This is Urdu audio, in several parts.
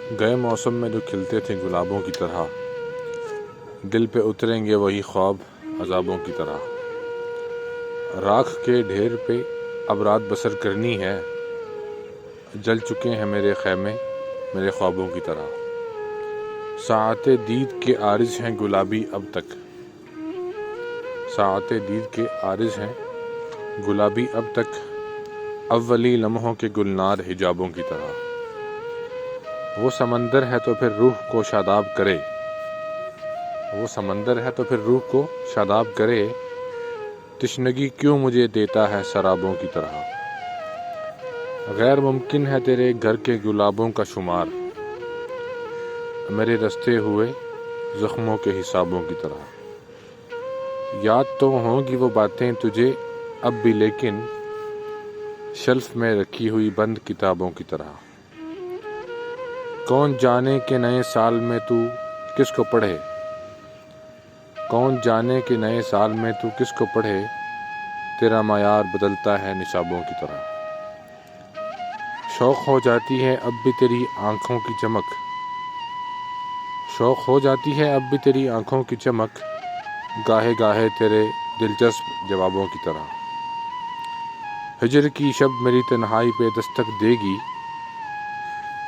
گئے موسم میں جو کھلتے تھے گلابوں کی طرح، دل پہ اتریں گے وہی خواب عذابوں کی طرح۔ راکھ کے ڈھیر پہ اب رات بسر کرنی ہے، جل چکے ہیں میرے خیمے میرے خوابوں کی طرح۔ ساعت دید کے عارض ہیں گلابی اب تک، ساعت دید کے عارض ہیں گلابی اب تک، اولی لمحوں کے گلنار حجابوں کی طرح۔ وہ سمندر ہے تو پھر روح کو شاداب کرے، وہ سمندر ہے تو پھر روح کو شاداب کرے، تشنگی کیوں مجھے دیتا ہے سرابوں کی طرح۔ غیر ممکن ہے تیرے گھر کے گلابوں کا شمار، میرے رستے ہوئے زخموں کے حسابوں کی طرح۔ یاد تو ہوں گی وہ باتیں تجھے اب بھی، لیکن شیلف میں رکھی ہوئی بند کتابوں کی طرح۔ کون جانے کہ نئے سال میں تو کس کو پڑھے، کون جانے کہ نئے سال میں تو کس کو پڑھے، تیرا معیار بدلتا ہے نصابوں کی طرح۔ شوق ہو جاتی ہے اب بھی تیری آنکھوں کی چمک، شوق ہو جاتی ہے اب بھی تیری آنکھوں کی چمک، گاہے گاہے تیرے دلچسپ جوابوں کی طرح۔ ہجر کی شب میری تنہائی پہ دستک دے گی،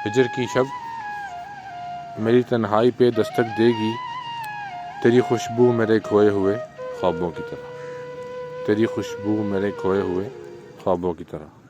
ہجر کی شب میری تنہائی پہ دستک دے گی، تیری خوشبو میرے کھوئے ہوئے خوابوں کی طرح، تیری خوشبو میرے کھوئے ہوئے خوابوں کی طرح۔